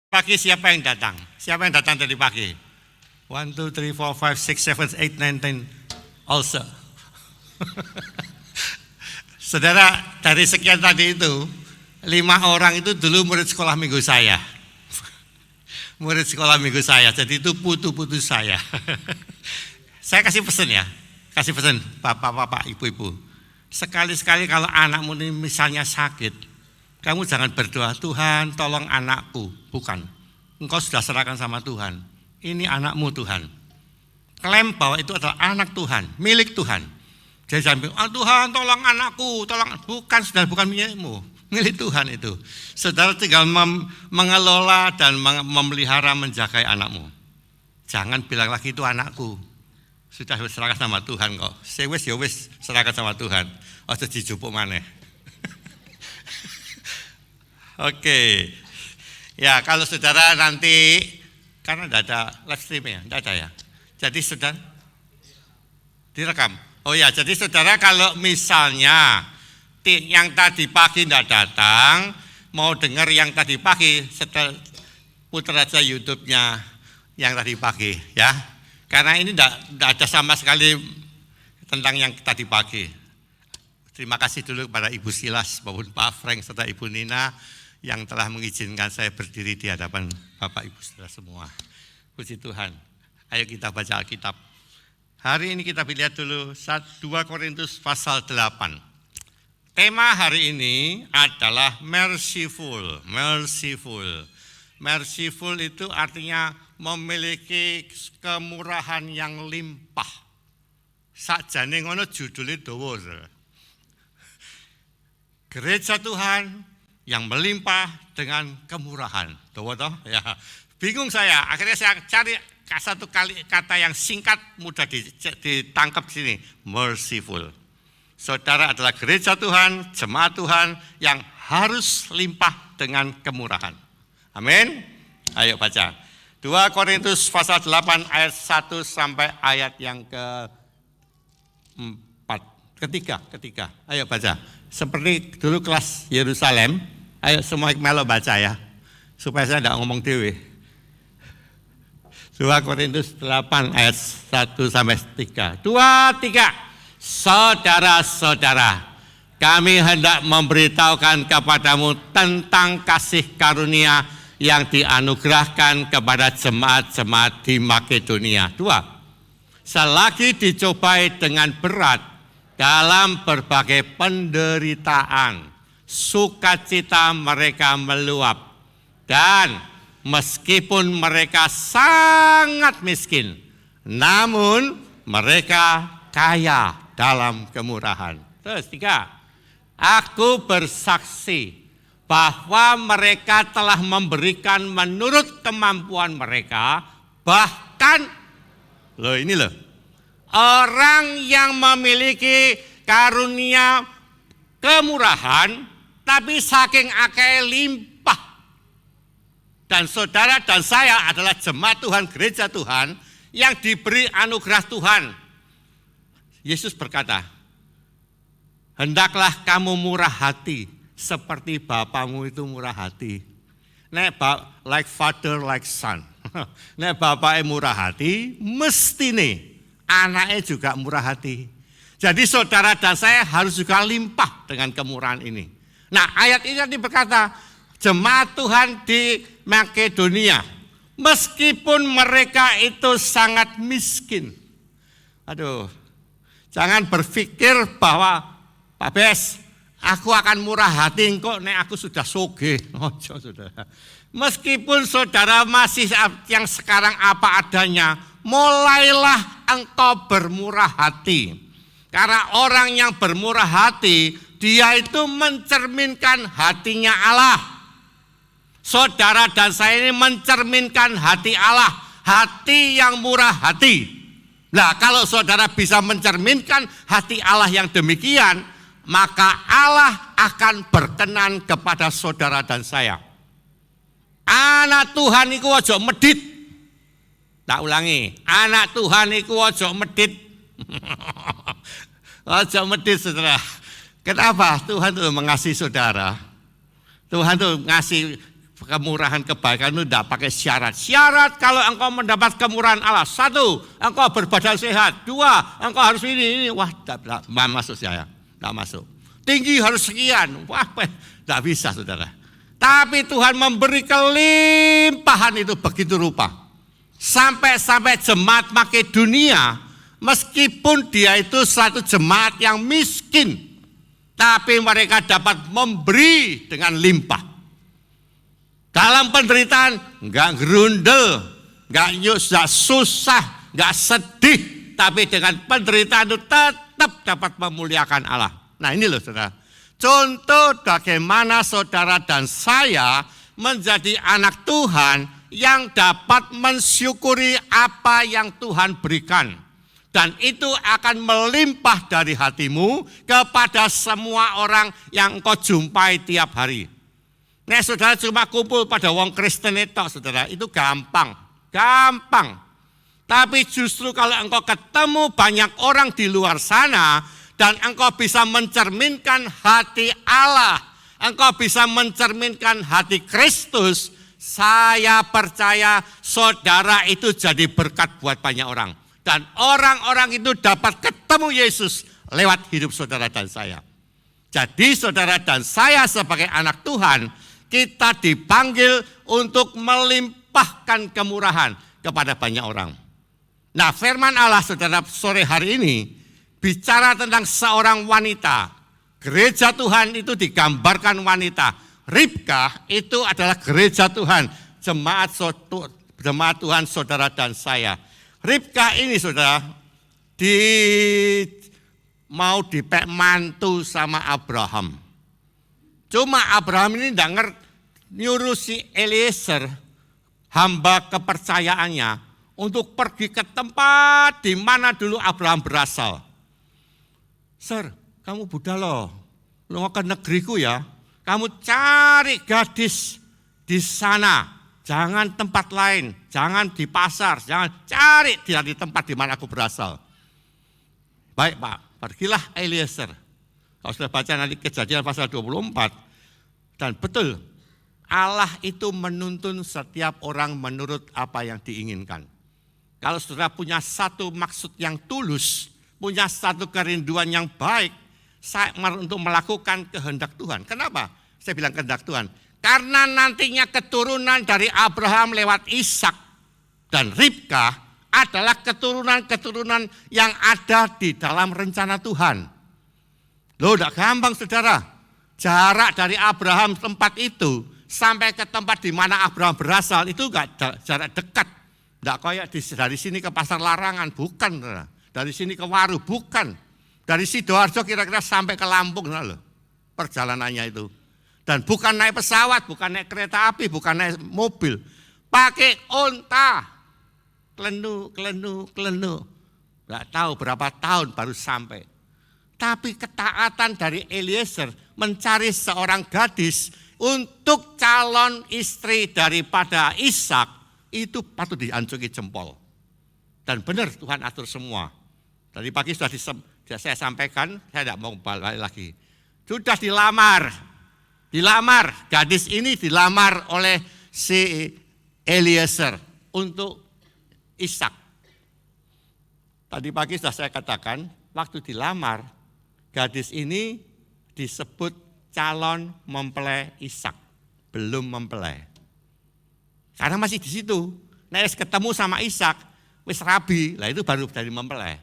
Pagi siapa yang datang? Siapa yang datang tadi pagi? 1, 2, 3, 4, 5, 6, 7, 8, 9, 10 also. Saudara, dari sekian tadi itu 5 orang itu dulu murid sekolah minggu saya. Murid sekolah minggu saya, jadi itu putu-putu saya. Saya kasih pesan ya, kasih pesan bapak-bapak, ibu-ibu. Sekali-sekali kalau anakmu ini misalnya sakit, kamu jangan berdoa, Tuhan tolong anakku. Bukan, engkau sudah serahkan sama Tuhan. Ini anakmu Tuhan. Klaim bahwa itu adalah anak Tuhan, milik Tuhan. Jadi jangan bilang, Tuhan tolong anakku, tolong. Bukan, saudara, bukan milikmu, milik Tuhan itu. Saudara tinggal mengelola dan memelihara, menjaga anakmu. Jangan bilang lagi itu anakku. Sudah serahkan sama Tuhan kok. Sewes ya wes serahkan sama Tuhan. Ojo dijupuk maneh. Oke. Ya, kalau saudara nanti karena tidak ada live stream ya, tidak ada ya. Jadi saudara direkam. Oh ya, jadi saudara kalau misalnya yang tadi pagi tidak datang, mau dengar yang tadi pagi, setelah putar aja YouTube-nya yang tadi pagi ya. Karena ini tidak ada sama sekali tentang yang tadi pagi. Terima kasih dulu kepada Ibu Silas maupun Pak Frank serta Ibu Nina yang telah mengizinkan saya berdiri di hadapan Bapak Ibu saudara semua. Puji Tuhan. Ayo kita baca Alkitab. Hari ini kita lihat dulu 2 Korintus pasal 8. Tema hari ini adalah merciful. Merciful. Merciful itu artinya memiliki kemurahan yang limpah. Sakjane ngono judulnya dawa. Gereja Tuhan yang melimpah dengan kemurahan. Dawa toh? Ya. Bingung saya. Akhirnya saya cari satu kata yang singkat, mudah ditangkap di sini. Merciful. Saudara adalah gereja Tuhan, jemaat Tuhan yang harus limpah dengan kemurahan. Amin. Ayo baca. 2 Korintus pasal 8 ayat 1 sampai ayat yang ketiga. Ayo baca. Seperti dulu kelas Yerusalem. Ayo semua melo baca ya. Supaya saya tidak ngomong dewe. 2 Korintus 8 ayat 1 sampai 3. 2, 3. Saudara-saudara, kami hendak memberitahukan kepadamu tentang kasih karunia yang dianugerahkan kepada jemaat-jemaat di Makedonia. 2. Selagi dicobai dengan berat dalam berbagai penderitaan, sukacita mereka meluap. Dan meskipun mereka sangat miskin, namun mereka kaya dalam kemurahan. Terus 3. Aku bersaksi bahwa mereka telah memberikan menurut kemampuan mereka, bahkan orang yang memiliki karunia kemurahan tapi saking akeh limpah. Dan saudara dan saya adalah jemaat Tuhan, gereja Tuhan yang diberi anugerah Tuhan. Yesus berkata, hendaklah kamu murah hati seperti Bapamu itu murah hati. Like father, like son. Nek bapaknya murah hati, mesti nih anaknya juga murah hati. Jadi saudara dan saya harus juga limpah dengan kemurahan ini. Nah, ayat ini tadi berkata, jemaat Tuhan di Makedonia, meskipun mereka itu sangat miskin. Aduh, jangan berpikir bahwa Pak Bes, aku akan murah hati kok nek aku sudah sugih. Ojo saudara. Meskipun saudara masih yang sekarang apa adanya, mulailah engkau bermurah hati. Karena orang yang bermurah hati, dia itu mencerminkan hatinya Allah. Saudara dan saya ini mencerminkan hati Allah, hati yang murah hati. Nah, kalau saudara bisa mencerminkan hati Allah yang demikian, maka Allah akan berkenan kepada saudara dan saya. Anak Tuhan iku ojo medit. Tak ulangi, anak Tuhan iku ojo medit. Ojo medit saudara. Kenapa? Tuhan itu mengasihi saudara. Tuhan itu ngasih kemurahan kebaikan itu tidak pakai syarat. Syarat kalau engkau mendapat kemurahan Allah. 1, engkau berbadan sehat. 2, engkau harus ini. Wah, tidak masuk saya. Tidak masuk. Tinggi harus sekian. Wah, tidak bisa saudara. Tapi Tuhan memberi kelimpahan itu begitu rupa. Sampai jemaat Makedonia, meskipun dia itu suatu jemaat yang miskin, tapi mereka dapat memberi dengan limpah. Dalam penderitaan enggak gerundel, enggak susah, enggak sedih, tapi dengan penderitaan itu tetap dapat memuliakan Allah. Nah ini loh saudara, contoh bagaimana saudara dan saya menjadi anak Tuhan yang dapat mensyukuri apa yang Tuhan berikan. Dan itu akan melimpah dari hatimu kepada semua orang yang engkau jumpai tiap hari. Nek saudara cuma kumpul pada wong Kristen itu saudara, itu gampang. Tapi justru kalau engkau ketemu banyak orang di luar sana dan engkau bisa mencerminkan hati Allah, engkau bisa mencerminkan hati Kristus, saya percaya saudara itu jadi berkat buat banyak orang. Dan orang-orang itu dapat ketemu Yesus lewat hidup saudara dan saya. Jadi saudara dan saya sebagai anak Tuhan, kita dipanggil untuk melimpahkan kemurahan kepada banyak orang. Nah firman Allah saudara sore hari ini bicara tentang seorang wanita. Gereja Tuhan itu digambarkan wanita. Ribka itu adalah gereja Tuhan, jemaat Tuhan saudara dan saya. Ribka ini saudara mau dipek mantu sama Abraham. Cuma Abraham ini tidak nyuruh si Eliezer, hamba kepercayaannya, untuk pergi ke tempat di mana dulu Abraham berasal. Sir, kamu Buddha loh, lu mau ke negeriku ya, kamu cari gadis di sana, jangan tempat lain, jangan di pasar, jangan cari dia di tempat di mana aku berasal. Baik Pak, pergilah Eliezer. Kalau sudah baca nanti Kejadian pasal 24, dan betul Allah itu menuntun setiap orang menurut apa yang diinginkan. Kalau saudara punya satu maksud yang tulus, punya satu kerinduan yang baik, untuk melakukan kehendak Tuhan. Kenapa saya bilang kehendak Tuhan? Karena nantinya keturunan dari Abraham lewat Ishak dan Ribka adalah keturunan-keturunan yang ada di dalam rencana Tuhan. Loh, tidak gampang saudara. Jarak dari Abraham tempat itu sampai ke tempat di mana Abraham berasal itu enggak jarak dekat. Tidak kayak dari sini ke Pasar Larangan, bukan. Dari sini ke Waru, bukan. Dari Sidoarjo kira-kira sampai ke Lampung, loh, perjalanannya itu. Dan bukan naik pesawat, bukan naik kereta api, bukan naik mobil. Pakai onta. Kelenu. Tidak tahu berapa tahun baru sampai. Tapi ketaatan dari Eliezer mencari seorang gadis untuk calon istri daripada Ishak, itu patut diancuki jempol. Dan benar Tuhan atur semua. Tadi pagi sudah saya sampaikan, saya tidak mau balik lagi. Sudah dilamar, gadis ini dilamar oleh si Eliezer untuk Ishak. Tadi pagi sudah saya katakan, waktu dilamar, gadis ini disebut calon mempelai Ishak, belum mempelai. Karena masih di situ. Nah, ketemu sama Ishak, wis rabi, lah itu baru dari mempelai.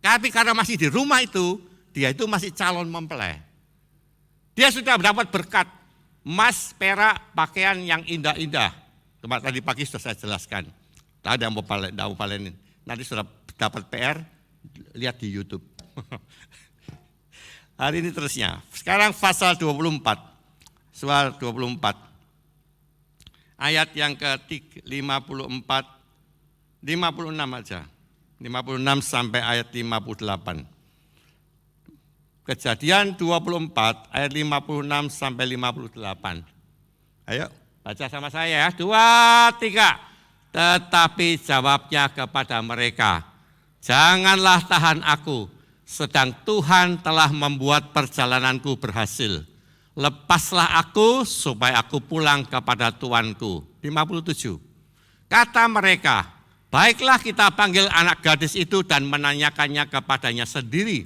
Tapi karena masih di rumah itu, dia itu masih calon mempelai. Dia sudah mendapat berkat emas, perak, pakaian yang indah-indah. Tadi pagi sudah saya jelaskan. Tak ada yang mau balenin. Nanti sudah dapat PR, lihat di YouTube. Hari ini terusnya. Sekarang pasal 24. Soal 24. Ayat yang ke-56 aja. 56 sampai ayat 58. Kejadian 24 ayat 56 sampai 58. Ayo baca sama saya ya. 2, 3. Tetapi jawabnya kepada mereka, janganlah tahan aku, sedang Tuhan telah membuat perjalananku berhasil. lepaslah aku supaya aku pulang kepada tuanku. 57. Kata mereka, baiklah kita panggil anak gadis itu dan menanyakannya kepadanya sendiri.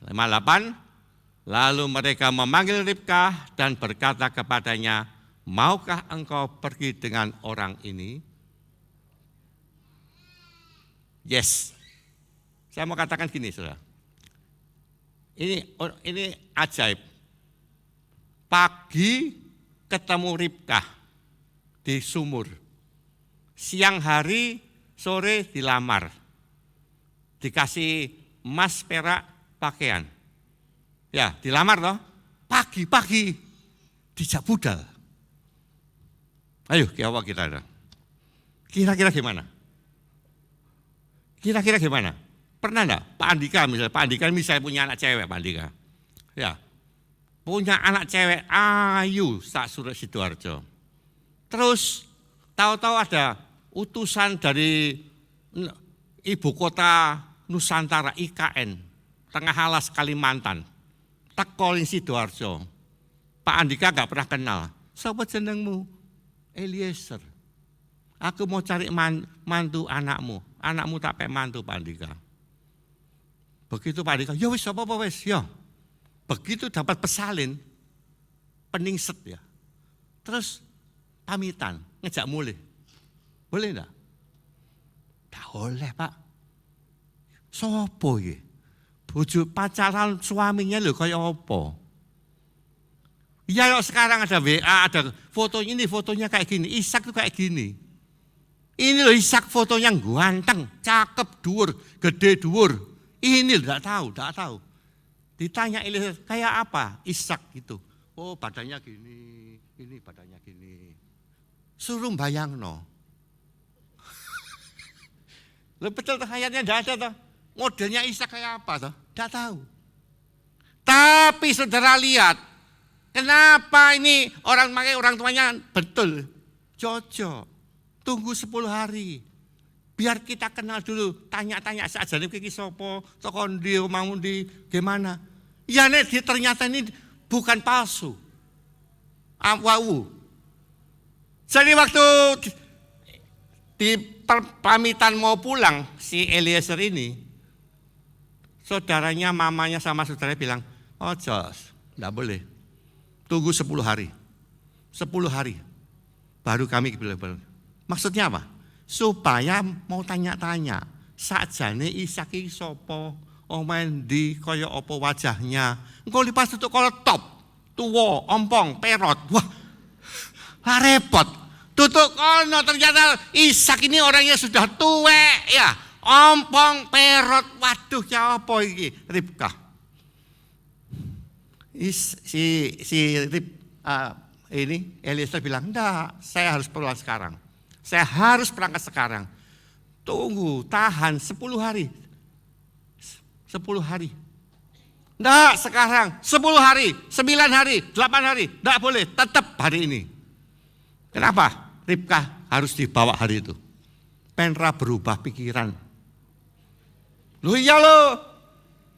58. Lalu mereka memanggil Ribkah dan berkata kepadanya, maukah engkau pergi dengan orang ini? Yes. Saya mau katakan gini, saudara. Ini ajaib. Pagi ketemu Ribkah di sumur. Siang hari, sore dilamar. Dikasih emas, perak, pakaian. Ya, dilamar toh. Pagi-pagi dijak budal. Ayo, apa kita ada? Kira-kira gimana? Kira-kira gimana? Pernah enggak Pak Andika misalnya punya anak cewek, Pak Andika. Ya. Punya anak cewek ayu sak Surya Sidoarjo. Terus tahu-tahu ada utusan dari ibu kota Nusantara IKN, Tengah Alas Kalimantan. Tekolin Sidoarjo. Pak Andika enggak pernah kenal. Sapa jenengmu? Eliezer. Aku mau cari mantu anakmu. Anakmu tak pek mantu Pak Andika. Begitu Pak Andika, ya wis apa-apa wis, ya. Begitu dapat pesalin, peningset ya. Terus pamitan, ngejak mulih. Boleh enggak? Tak boleh Pak. Sopo ya? Bojo pacaran suaminya lho kayak apa? Ya sekarang ada WA, ada fotonya, ini fotonya kayak gini, Ishak tuh kayak gini. Ini loh Ishak fotonya ganteng, cakep, dhuwur, gede dhuwur. Ini enggak tahu. Ditanya Eliezer, kayak apa Ishak gitu. Oh badannya gini, ini badannya gini. Suruh bayangno. Loh betul tuh hayatnya enggak ada tuh. Modelnya Ishak kayak apa tuh? Enggak tahu. Tapi saudara lihat, kenapa ini orang tuanya betul, cocok. Tunggu 10 hari. Biar kita kenal dulu, tanya-tanya saja nih kiki sopo, tokondi, mau di gimana. Ya nih ternyata ini bukan palsu. Wow. Jadi waktu di pamitan mau pulang si Eliezer ini, saudaranya, mamanya sama saudaranya bilang, oh Jos, enggak boleh. Tunggu 10 hari. 10 hari. Baru kami bilang. Maksudnya apa? Supaya mau tanya-tanya. Sakjane Ishak iki sapa? Omahen ndi kaya apa wajahnya? Engko lipas tutuk kala top, tuwa, ompong, perot. Wah. Repot. Tutuk kono ternyata Ishak ini orangnya sudah tuwek ya. Ompong, perot, waduh ya apa iki? Ribkah. Ini Eliezer bilang, enggak, saya harus pulang sekarang. Saya harus berangkat sekarang. Tunggu, tahan 10 hari. 10 hari. Enggak sekarang, 10 hari, 9 hari, 8 hari. Enggak boleh, tetap hari ini. Kenapa? Ribkah harus dibawa hari itu. Penra berubah pikiran. Loh iya loh.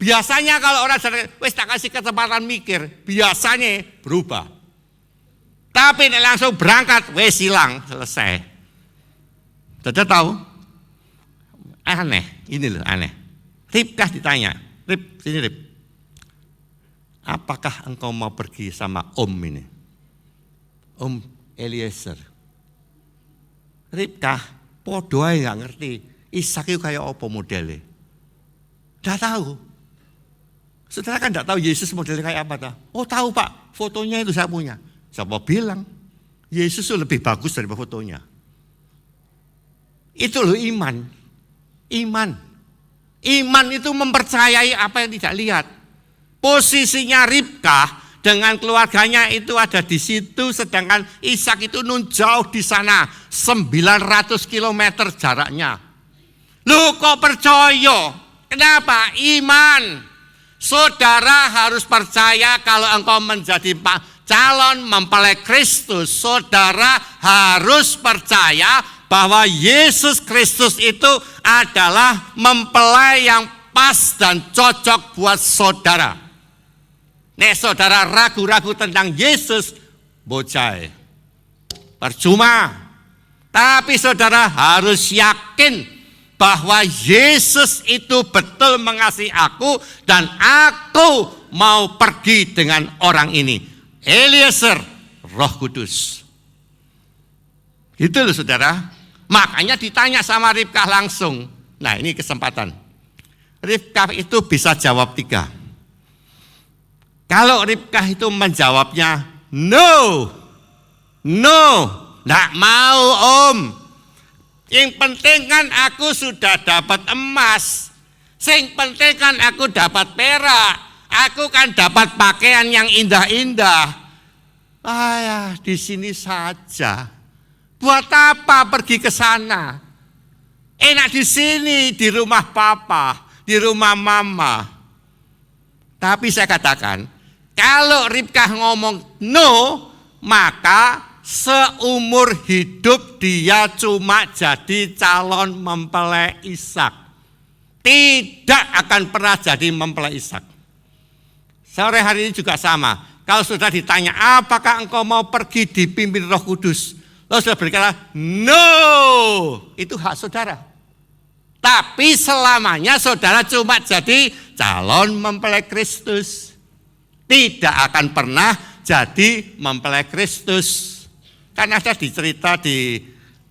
Biasanya kalau orang wis tak kasih kesempatan mikir, biasanya berubah. Tapi nek langsung berangkat, wis hilang, selesai. Sudah tahu? Aneh, ini loh aneh. Ribkah ditanya, sini Rib. Apakah engkau mau pergi sama Om ini? Om Eliezer. Ribkah, podo ae gak ngerti. Ishak itu kayak apa modelnya? Tidak tahu. Saudara kan tidak tahu Yesus modelnya kayak apa tak? Oh tahu Pak, fotonya itu saya punya. Siapa bilang? Yesus itu lebih bagus daripada fotonya. Itu loh iman. Iman itu mempercayai apa yang tidak lihat. Posisinya Ribkah dengan keluarganya itu ada di situ, sedangkan Ishak itu nun jauh di sana, 900 km jaraknya. Lu kok percaya? Kenapa? Iman. Saudara harus percaya kalau engkau menjadi calon mempelai Kristus, saudara harus percaya bahwa Yesus Kristus itu adalah mempelai yang pas dan cocok buat saudara. Nek saudara ragu-ragu tentang Yesus, bocai. Percuma. Tapi saudara harus yakin bahwa Yesus itu betul mengasihi aku dan aku mau pergi dengan orang ini. Eliezer, Roh Kudus. Itu loh saudara. Makanya ditanya sama Ribkah langsung. Nah ini kesempatan. Ribkah itu bisa jawab 3. Kalau Ribkah itu menjawabnya no, enggak mau om. Yang penting kan aku sudah dapat emas. Yang penting kan aku dapat perak. Aku kan dapat pakaian yang indah-indah. Ya, di sini saja. Buat apa pergi ke sana? Enak di sini, di rumah papa, di rumah mama. Tapi saya katakan, kalau Ribkah ngomong no, maka seumur hidup dia cuma jadi calon mempelai Ishak. Tidak akan pernah jadi mempelai Ishak. Sore hari ini juga sama. Kalau sudah ditanya, apakah engkau mau pergi dipimpin Roh Kudus? Lalu sudah berkata, no, itu hak saudara. Tapi selamanya saudara cuma jadi calon mempelai Kristus. Tidak akan pernah jadi mempelai Kristus. Kan ada dicerita di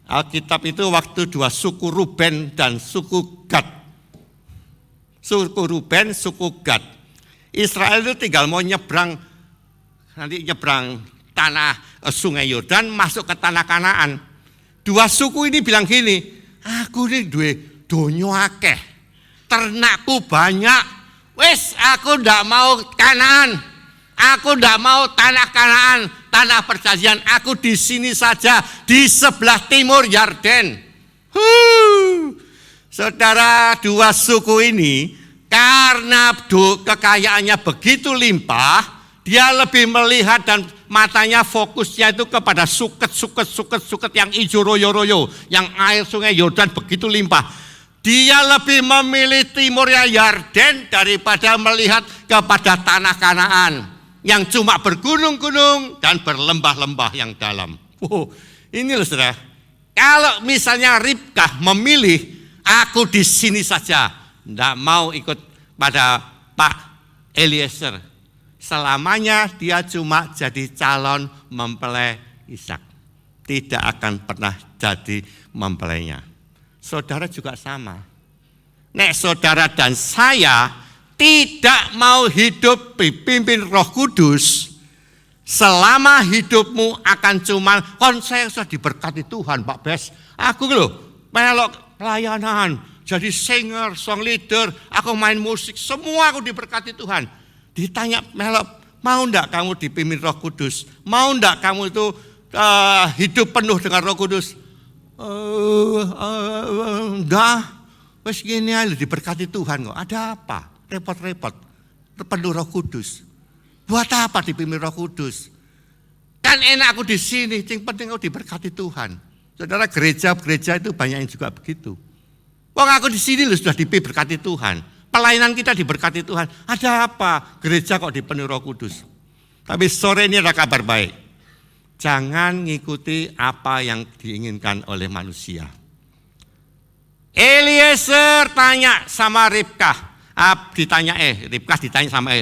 Alkitab itu waktu 2 suku Ruben dan suku Gad. Suku Ruben, suku Gad. Israel itu tinggal mau nyebrang tanah sungai Yordan masuk ke tanah Kanaan. 2 suku ini bilang gini, aku ini duwe donya akeh, ternakku banyak, wis aku ndak mau Kanaan, aku ndak mau tanah Kanaan, tanah perjanjian, aku di sini saja di sebelah timur Yarden. Saudara, 2 suku ini karena kekayaannya begitu limpah, dia lebih melihat dan matanya fokusnya itu kepada suket yang hijau royo-royo, yang air sungai Yordan begitu limpah. Dia lebih memilih timurnya Yarden daripada melihat kepada tanah Kanaan yang cuma bergunung-gunung dan berlembah-lembah yang dalam. Ini loh saudara. Kalau misalnya Ribkah memilih, aku di sini saja, tidak mau ikut pada Pak Eliezer. Selamanya dia cuma jadi calon mempelai Ishak. Tidak akan pernah jadi mempelainya. Saudara juga sama. Nek saudara dan saya tidak mau hidup dipimpin Roh Kudus, selama hidupmu akan cuma, saya sudah diberkati Tuhan Pak Bes. Aku loh melok pelayanan, jadi singer, song leader, aku main musik, semua aku diberkati Tuhan. Ditanya melok, mau enggak kamu dipimpin Roh Kudus? Mau enggak kamu itu hidup penuh dengan Roh Kudus? Enggak. Wes gini aja diberkati Tuhan kok. Ada apa? Repot-repot. Penuh Roh Kudus. Buat apa dipimpin Roh Kudus? Kan enak aku di sini, yang penting aku diberkati Tuhan. Saudara, gereja-gereja itu banyak yang juga begitu. Wong aku di sini loh sudah diberkati Tuhan. Pelayanan kita diberkati Tuhan. Ada apa? Gereja kok dipenuhi Roh Kudus. Tapi sore ini ada kabar baik. Jangan ngikuti apa yang diinginkan oleh manusia. Eliezer tanya sama Ribkah. Ribkah ditanya sama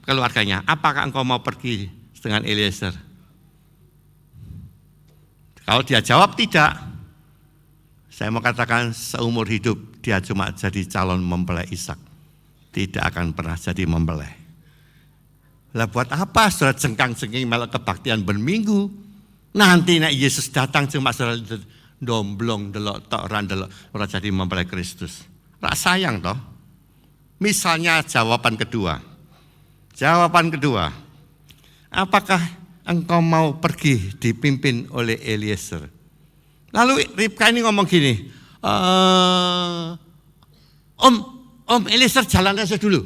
keluarganya. Apakah engkau mau pergi dengan Eliezer? Kalau dia jawab tidak, saya mau katakan seumur hidup dia cuma jadi calon mempelai Ishak. Tidak akan pernah jadi mempelai. Lah buat apa saudara jengkang-jengking melok kebaktian berminggu? Nanti nek Yesus datang cuma saudara domblong delok tok ora jadi mempelai Kristus. Rak sayang toh. Misalnya jawaban kedua. Apakah engkau mau pergi dipimpin oleh Eliezer? Lalu Ribkah ini ngomong gini, Om Eliezer jalan aja dulu.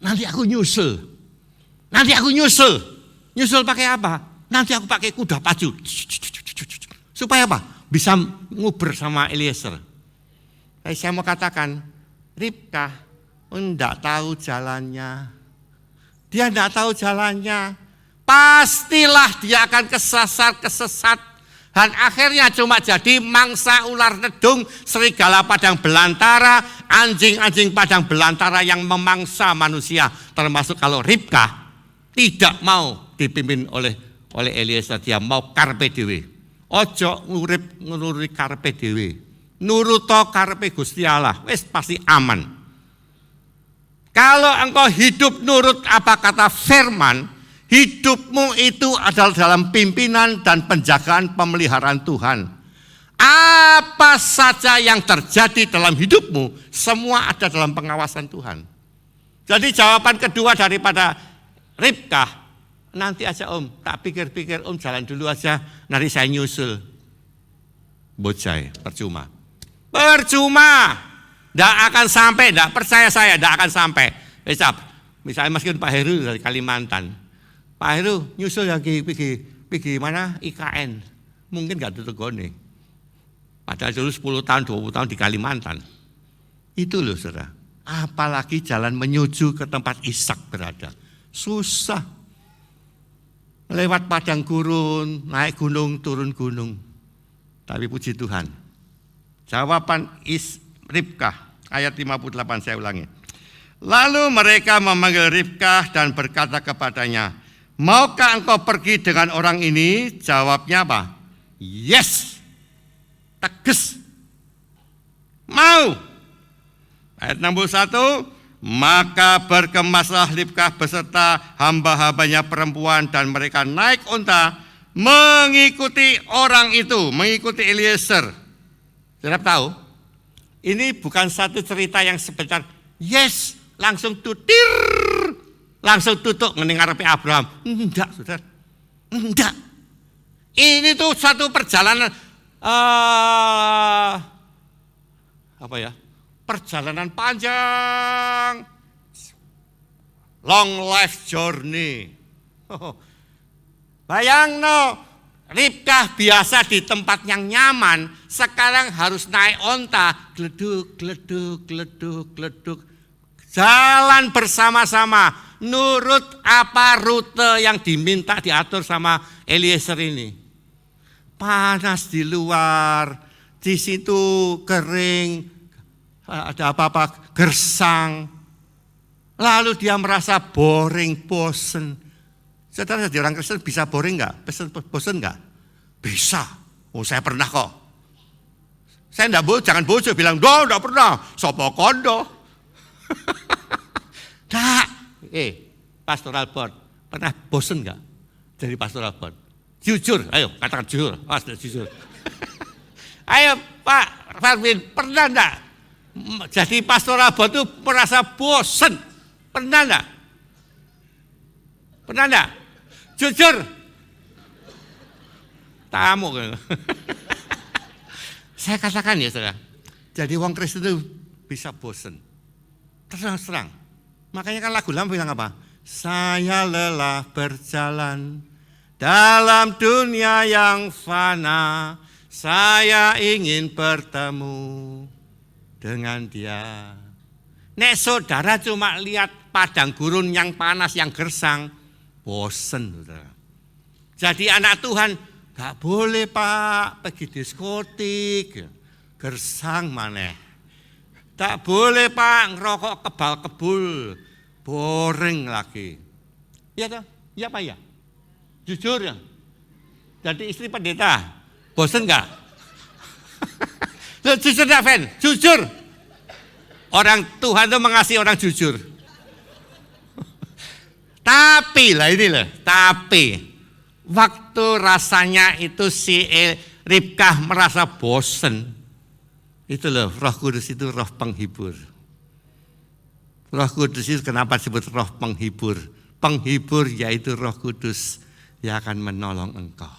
Nanti aku nyusul. Nyusul pakai apa? Nanti aku pakai kuda pacu. Supaya apa? Bisa nguber sama Eliezer. Saya mau katakan, Ribkah enggak tahu jalannya. Dia tidak tahu jalannya. Pastilah dia akan kesesat. Dan akhirnya cuma jadi mangsa ular nedung, serigala padang belantara, anjing-anjing padang belantara yang memangsa manusia. Termasuk kalau Ribkah tidak mau dipimpin oleh Eliezer, dia mau karpe dewe. Ojo ngurip karpe dewe. Nuruto karpe Gusti Allah, wis pasti aman. Kalau engkau hidup nurut apa kata firman, hidupmu itu adalah dalam pimpinan dan penjagaan pemeliharaan Tuhan. Apa saja yang terjadi dalam hidupmu, semua ada dalam pengawasan Tuhan. Jadi jawaban kedua daripada Ribkah, nanti aja om, tak pikir-pikir om jalan dulu aja, nanti saya nyusul. Bocai, percuma. Tidak akan sampai, tidak percaya saya, tidak akan sampai. Misalnya meskipun Pak Heru dari Kalimantan, Pak Heru nyusul lagi pergi mana IKN, mungkin gak tutup gone. Padahal dulu 10 tahun, 20 tahun di Kalimantan. Itu loh saudara. Apalagi jalan menuju ke tempat Ishak berada. Susah. Lewat padang gurun, naik gunung, turun gunung. Tapi puji Tuhan. Jawaban Ribkah, ayat 58 saya ulangi. Lalu mereka memanggil Ribkah dan berkata kepadanya, maukah engkau pergi dengan orang ini? Jawabnya apa? Yes. Tegas. Mau. Ayat 61. Maka berkemaslah Ribkah beserta hamba-hambanya perempuan dan mereka naik unta mengikuti orang itu, mengikuti Eliezer. Saudara tahu? Ini bukan satu cerita yang sebentar. Yes, langsung langsung tutup ngarepe Abraham. Enggak, saudara. Enggak. Ini tuh satu perjalanan perjalanan panjang. Long life journey. Bayangno, Ribkah biasa di tempat yang nyaman, sekarang harus naik onta, gleduk. Jalan bersama-sama, nurut apa rute yang diminta diatur sama Eliezer ini. Panas di luar, di situ kering, ada apa-apa, gersang. Lalu dia merasa boring, bosen. Saudara jadi orang Kristen bisa boring enggak? Bosen enggak? Bisa. Oh saya pernah kok. Saya jangan bojo bilang, enggak pernah. Sopo kondo. Nah, pastoral board, pernah bosen enggak dari pastoral board? Jujur, ayo katakan jujur, jujur. Ayo Pak Farwin, pernah enggak jadi pastoral board itu merasa bosen? Pernah enggak? Pernah enggak? Jujur. Tamu kan. Saya katakan ya saudara, jadi wong Kristen itu bisa bosen. Terang. Makanya kan lagu lama bilang apa? Saya lelah berjalan dalam dunia yang fana. Saya ingin bertemu dengan dia. Nek saudara cuma lihat padang gurun yang panas, yang gersang, bosen saudara. Jadi anak Tuhan, gak boleh Pak pergi diskotik, gersang maneh. Tak boleh Pak ngerokok kebal-kebul, boring lagi. Ya toh? Ya Pak ya? Jujur ya? Jadi istri pendeta, bosen gak? Jujur gak Fen? Jujur. Orang Tuhan itu mengasihi orang jujur. Tapi waktu rasanya itu si Ribkah merasa bosen. Itu loh, Roh Kudus itu roh penghibur. Roh Kudus itu kenapa disebut roh penghibur? Penghibur yaitu Roh Kudus yang akan menolong engkau.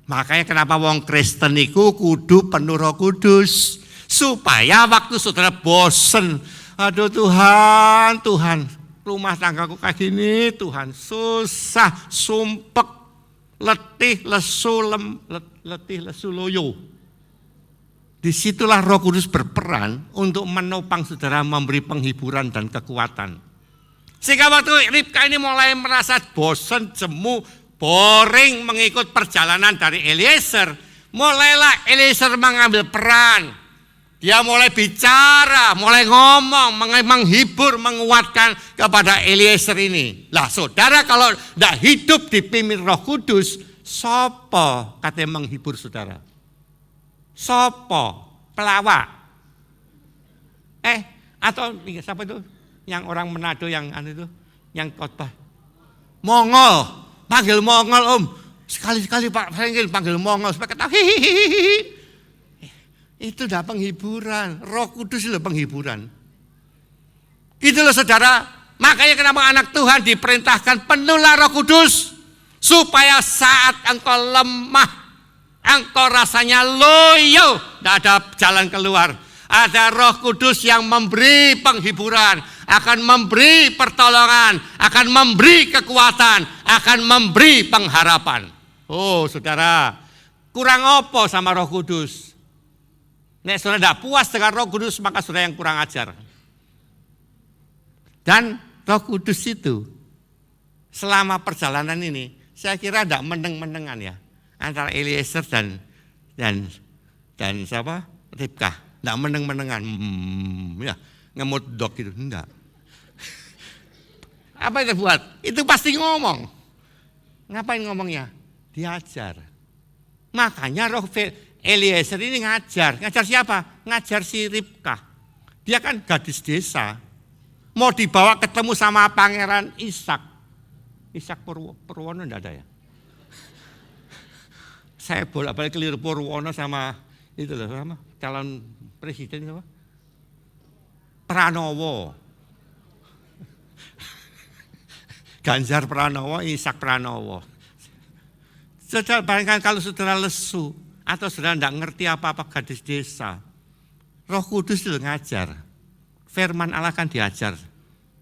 Makanya kenapa wong Kristen itu kudu penuh Roh Kudus. Supaya waktu saudara bosen, aduh Tuhan, rumah tanggaku kayak gini, Tuhan susah, sumpek, letih, lesu loyo. Disitulah Roh Kudus berperan untuk menopang saudara, memberi penghiburan dan kekuatan. Sehingga waktu Ribka ini mulai merasa bosan, jemu, boring mengikut perjalanan dari Eliezer, mulailah Eliezer mengambil peran. Dia mulai bicara, mulai ngomong, menghibur, menguatkan kepada Eliezer ini. Lah saudara, kalau tidak hidup dipimpin Roh Kudus, sopo katanya menghibur saudara? Sopo? Pelawak? Atau siapa itu? Yang orang Manado yang itu, yang khotbah. Mongol, panggil Mongol om. Sekali-sekali Pak Franklin panggil Mongol supaya kata hihihihi. Itu udah penghiburan, Roh Kudus itu penghiburan. Gitu loh saudara. Makanya kenapa anak Tuhan diperintahkan penuhlah Roh Kudus. Supaya saat engkau lemah, engkau rasanya loyo, tidak ada jalan keluar. Ada Roh Kudus yang memberi penghiburan, akan memberi pertolongan, akan memberi kekuatan, akan memberi pengharapan. Oh saudara, kurang apa sama Roh Kudus? Nek saudara tidak puas dengan Roh Kudus, maka saudara yang kurang ajar. Dan Roh Kudus itu selama perjalanan ini, saya kira tidak meneng-menengan ya antara Eliezer dan siapa? Ribka. Tidak meneng-menengan, ya ngemut dok gitu, enggak. Apa yang terbuat? Itu pasti ngomong. Ngapain ngomongnya? Diajar. Makanya Roh Eliezer ini ngajar siapa? Ngajar si Ribka. Dia kan gadis desa, mau dibawa ketemu sama Pangeran Ishak Purwono enggak ada ya? Saya bolak-balik keliru Purwono sama itu loh, sama calon presiden apa? Pranowo. Ganjar Pranowo, Ishak Pranowo. Saudara bayangkan kalau saudara lesu atau saudara tidak ngerti apa-apa gadis desa, Roh Kudus itu ngajar. Firman Allah kan diajar,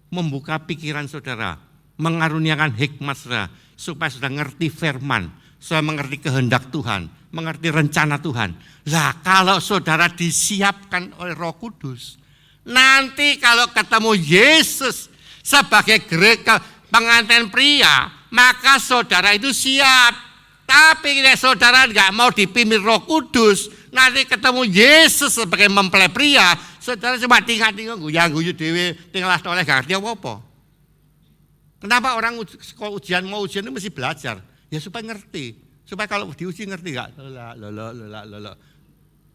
membuka pikiran saudara, mengaruniakan hikmat saudara, supaya saudara ngerti firman, saudara mengerti kehendak Tuhan, mengerti rencana Tuhan. Lah kalau saudara disiapkan oleh Roh Kudus, nanti kalau ketemu Yesus sebagai pengantin pria, maka saudara itu siap. Tapi kalau saudara nggak mau dipimpin Roh Kudus, nanti ketemu Yesus sebagai mempelai pria, saudara cuma tinggal-tinggal guyu dewe, tinggal oleh gak ngerti apa-apa. Kenapa orang sekolah ujian itu mesti belajar? Ya supaya ngerti, supaya kalau diuji ngerti nggak?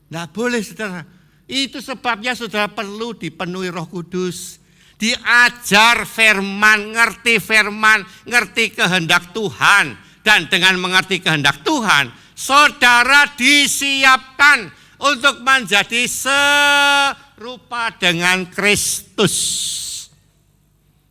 Nggak boleh saudara. Itu sebabnya saudara perlu dipenuhi Roh Kudus, diajar firman, ngerti kehendak Tuhan. Dan dengan mengerti kehendak Tuhan, saudara disiapkan untuk menjadi serupa dengan Kristus.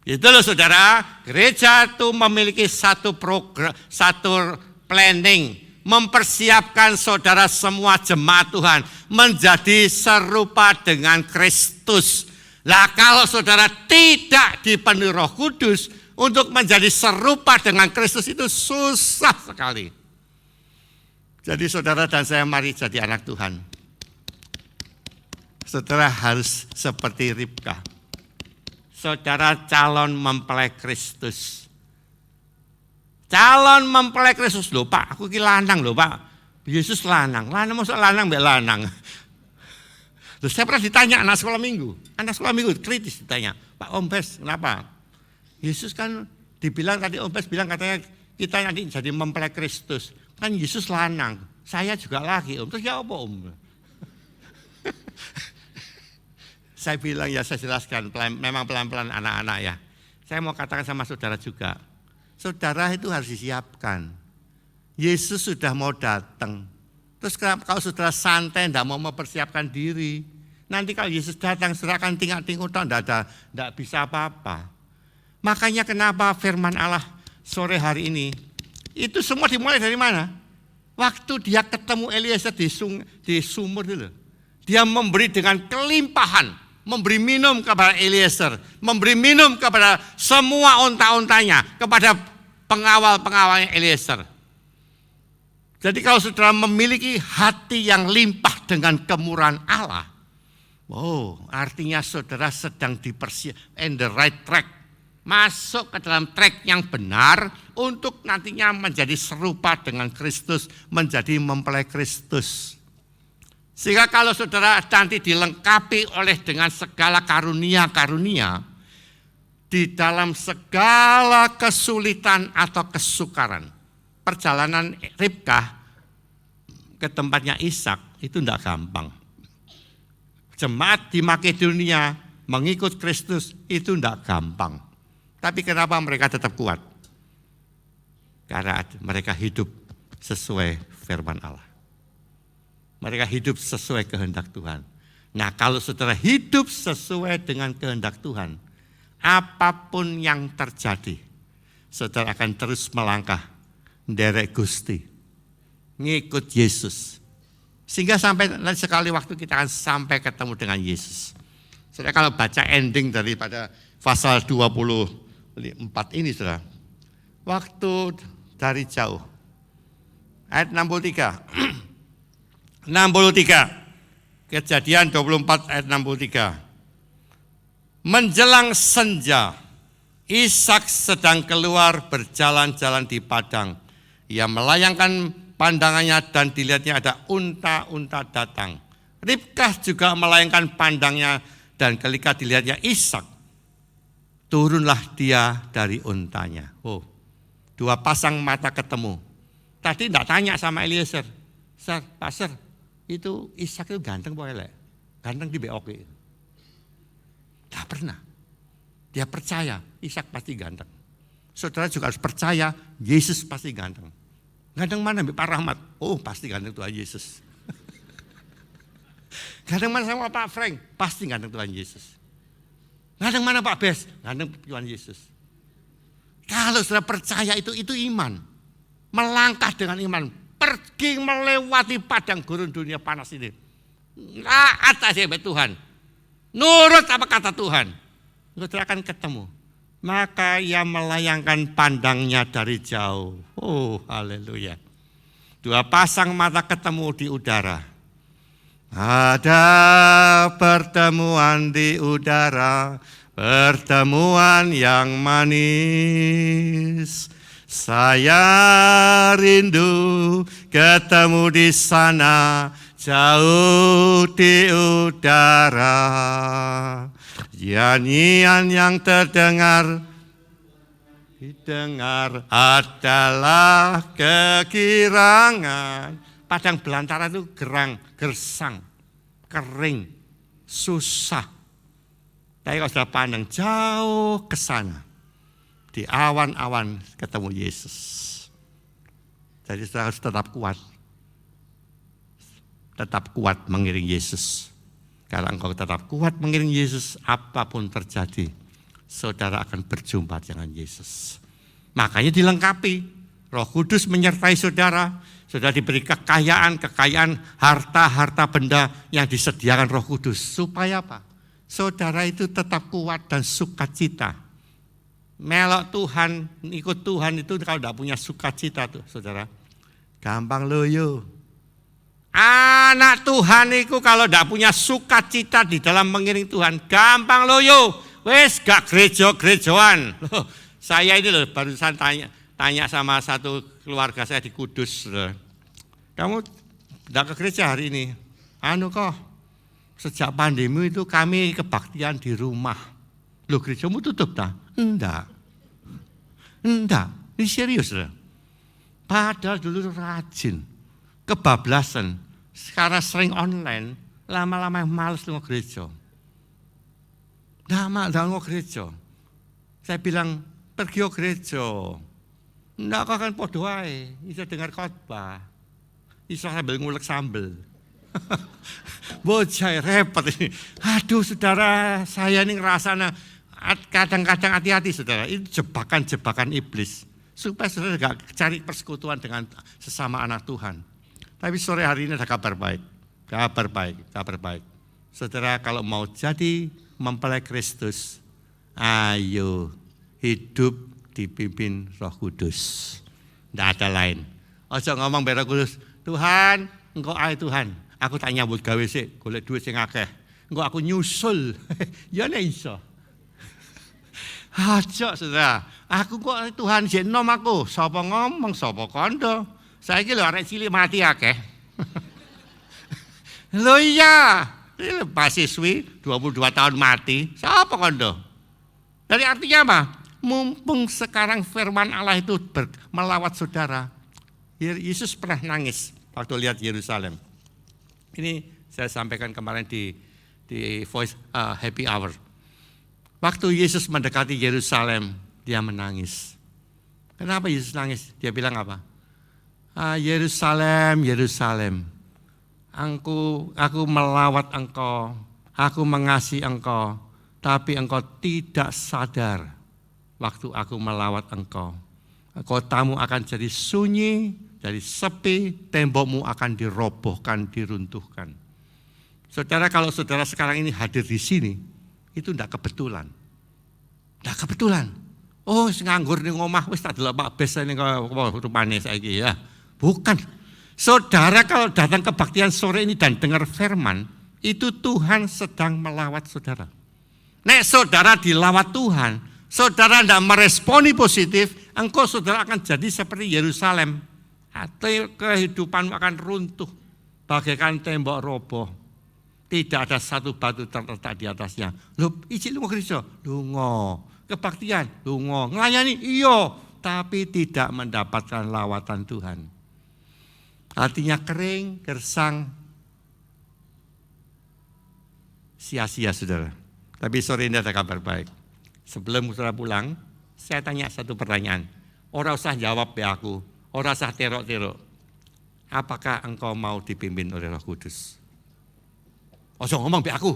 Itu loh saudara, gereja itu memiliki satu program, satu planning, mempersiapkan saudara semua jemaat Tuhan menjadi serupa dengan Kristus. Lah kalau saudara tidak dipenuhi Roh Kudus, untuk menjadi serupa dengan Kristus itu susah sekali. Jadi saudara dan saya mari jadi anak Tuhan. Saudara harus seperti Ribka. Saudara calon mempelai Kristus. Calon mempelai Kristus loh Pak, aku ki lanang loh Pak. Yesus lanang, maksud lanang mbak lanang. Loh, saya pernah ditanya anak sekolah minggu kritis ditanya, Pak Ompes kenapa? Yesus kan dibilang tadi Om Pes bilang katanya kita nanti jadi mempelai Kristus. Kan Yesus lanang, saya juga laki Om. Terus ya apa Om? Saya bilang ya saya jelaskan, memang pelan-pelan anak-anak ya. Saya mau katakan sama saudara juga. Saudara itu harus disiapkan. Yesus sudah mau datang. Terus kalau saudara santai tidak mau mempersiapkan diri. Nanti kalau Yesus datang saudara akan tinggal-tinggal tidak bisa apa-apa. Makanya kenapa firman Allah sore hari ini, itu semua dimulai dari mana? Waktu dia ketemu Eliezer di sumur dulu. Dia memberi dengan kelimpahan, memberi minum kepada Eliezer, memberi minum kepada semua onta-ontanya, kepada pengawal-pengawalnya Eliezer. Jadi kalau saudara memiliki hati yang limpah dengan kemurahan Allah, artinya saudara sedang dipersiapkan in the right track. masuk ke dalam track yang benar untuk nantinya menjadi serupa dengan Kristus, menjadi mempelai Kristus. Sehingga kalau saudara nanti dilengkapi oleh dengan segala karunia-karunia, di dalam segala kesulitan atau kesukaran, perjalanan Ribkah ke tempatnya Ishak itu tidak gampang. Jemaat di Makedonia mengikut Kristus itu tidak gampang. Tapi kenapa mereka tetap kuat? Karena mereka hidup sesuai firman Allah. Mereka hidup sesuai kehendak Tuhan. Nah, kalau saudara hidup sesuai dengan kehendak Tuhan, apapun yang terjadi, saudara akan terus melangkah nderek Gusti, ngikut Yesus. Sehingga sampai sekali waktu kita akan sampai ketemu dengan Yesus. Saudara kalau baca ending daripada pasal 24 ini, saudara, waktu dari jauh, ayat 63. 63, Kejadian 24 ayat 63. Menjelang senja, Ishak sedang keluar berjalan-jalan di padang. Ia melayangkan pandangannya dan dilihatnya ada unta-unta datang. Ribkah juga melayangkan pandangnya dan ketika dilihatnya Ishak, turunlah dia dari untanya. Oh, dua pasang mata ketemu. Tadi tidak tanya sama Eliezer, Pak Sir, itu Ishak itu ganteng apa elek? Ganteng di BOK. Tidak pernah. Dia percaya Ishak pasti ganteng. Saudara juga harus percaya Yesus pasti ganteng. Ganteng mana Pak Rahmat? Oh pasti ganteng Tuhan Yesus. Ganteng mana sama Pak Frank? Pasti ganteng Tuhan Yesus. Ganteng mana Pak Bes? Ganteng Tuhan Yesus. Kalau saudara percaya itu iman. Melangkah dengan iman. Pergi melewati padang gurun dunia panas ini. Taat aja Tuhan. Nurut apa kata Tuhan. Saudara akan ketemu. Maka ia melayangkan pandangnya dari jauh. Oh haleluya. Dua pasang mata ketemu di udara. Ada pertemuan di udara. Pertemuan yang manis. Saya rindu ketemu di sana, jauh di udara. Nyanyian yang didengar adalah kegirangan. Padang belantara itu gerang, gersang, kering, susah. Tapi kalau sudah pandang jauh ke sana, di awan-awan ketemu Yesus. Jadi saudara harus tetap kuat. Tetap kuat mengiring Yesus. Kalau engkau tetap kuat mengiring Yesus, apapun terjadi, saudara akan berjumpa dengan Yesus. Makanya dilengkapi. Roh Kudus menyertai saudara. Saudara diberi kekayaan, harta benda yang disediakan Roh Kudus. Supaya apa? Saudara itu tetap kuat dan sukacita. Melok Tuhan, ikut Tuhan itu kalau tidak punya sukacita tuh saudara, gampang loyo. Anak Tuhan itu kalau tidak punya sukacita di dalam mengiring Tuhan, gampang loyo. Wes gak gereja-gerejaan. Loh, saya ini loh barusan tanya sama satu keluarga saya di Kudus. Loh. Kamu tidak ke gereja hari ini? Kok sejak pandemi itu kami kebaktian di rumah. Loh gerejamu tutup tak? Enggak, ini serius loh. Padahal dulu rajin, kebablasan. Sekarang sering online, lama-lama males nunggu gereja. Nggak nunggu gereja. Saya bilang, pergi ke gereja. Enggak kok kan podo ae, bisa dengar khotbah. Bisa sambil ngulek sambel. Bocah repot ini. Aduh saudara, saya ini ngerasana kadang-kadang hati-hati saudara, itu jebakan-jebakan iblis. Supaya saudara gak cari persekutuan dengan sesama anak Tuhan. Tapi sore hari ini ada kabar baik. Kabar baik. Saudara kalau mau jadi mempelai Kristus, ayo hidup dipimpin Roh Kudus. Tidak ada lain. Ojo ngomong Roh Kudus, Tuhan, engkau ae Tuhan. Aku tak nyambut gawe sih, golek duit sing akeh. Engkau aku nyusul. Ya nek iso. Aja saudara, aku kok Tuhan jenom aku, sapa ngomong, sapa kondo. Saiki lho arek cilik mati akeh. Lho iya, mahasiswi 22 tahun mati, sapa kondo? Jadi artinya apa? Mumpung sekarang firman Allah itu melawat saudara. Yesus pernah nangis waktu lihat Yerusalem. Ini saya sampaikan kemarin di Voice Happy Hour. Waktu Yesus mendekati Yerusalem, dia menangis. Kenapa Yesus nangis? Dia bilang apa? Yerusalem, Yerusalem, aku melawat engkau, aku mengasihi engkau, tapi engkau tidak sadar waktu aku melawat engkau. Kotamu akan jadi sunyi, jadi sepi, tembokmu akan dirobohkan, diruntuhkan. Saudara, kalau saudara sekarang ini hadir di sini, itu tidak kebetulan. Tidak kebetulan. Oh, nganggur ning omah wis tak delok Pak Bes ning rupane saiki ya. Bukan. Saudara kalau datang kebaktian sore ini dan dengar firman, itu Tuhan sedang melawat saudara. Nek saudara dilawat Tuhan, saudara tidak meresponi positif, engkau saudara akan jadi seperti Yerusalem. Atau kehidupanmu akan runtuh, bagaikan tembok roboh. Tidak ada satu batu terletak di atasnya. Loh, ijik lunga gereja, lunga. Kebaktian, lunga. Ngelayani, iya. Tapi tidak mendapatkan lawatan Tuhan. Artinya kering, gersang, sia-sia saudara. Tapi sore ini ada kabar baik. Sebelum saudara pulang, saya tanya satu pertanyaan. Ora usah jawab ya aku, ora usah terok-terok. Apakah engkau mau dipimpin oleh Roh Kudus? Ojo ngomong be aku.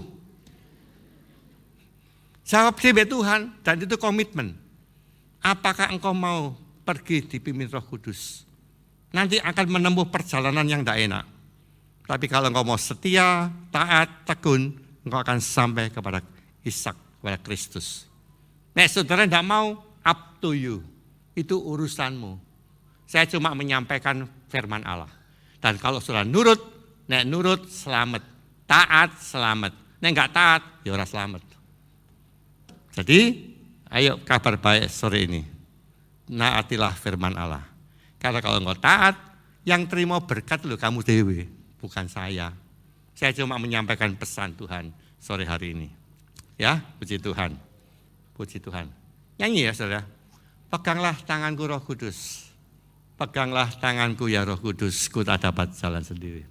Jawab be Tuhan, dan itu komitmen. Apakah engkau mau pergi dipimpin Roh Kudus? Nanti akan menempuh perjalanan yang tidak enak. Tapi kalau engkau mau setia, taat, tekun, engkau akan sampai kepada Ishak, kepada Kristus. Nek saudara tidak mau, up to you. Itu urusanmu. Saya cuma menyampaikan firman Allah. Dan kalau saudara nurut, nek nurut selamat. Taat selamat. Nek enggak taat, ya ora selamat. Jadi, ayo kabar baik sore ini. Naatilah firman Allah. Karena kalau engkau taat, yang terima berkat loh kamu dewe, bukan saya. Saya cuma menyampaikan pesan Tuhan sore hari ini. Ya, puji Tuhan. Puji Tuhan. Nyanyi ya saudara. Peganglah tanganku Roh Kudus. Peganglah tanganku ya Roh Kudus, ku tak dapat jalan sendiri.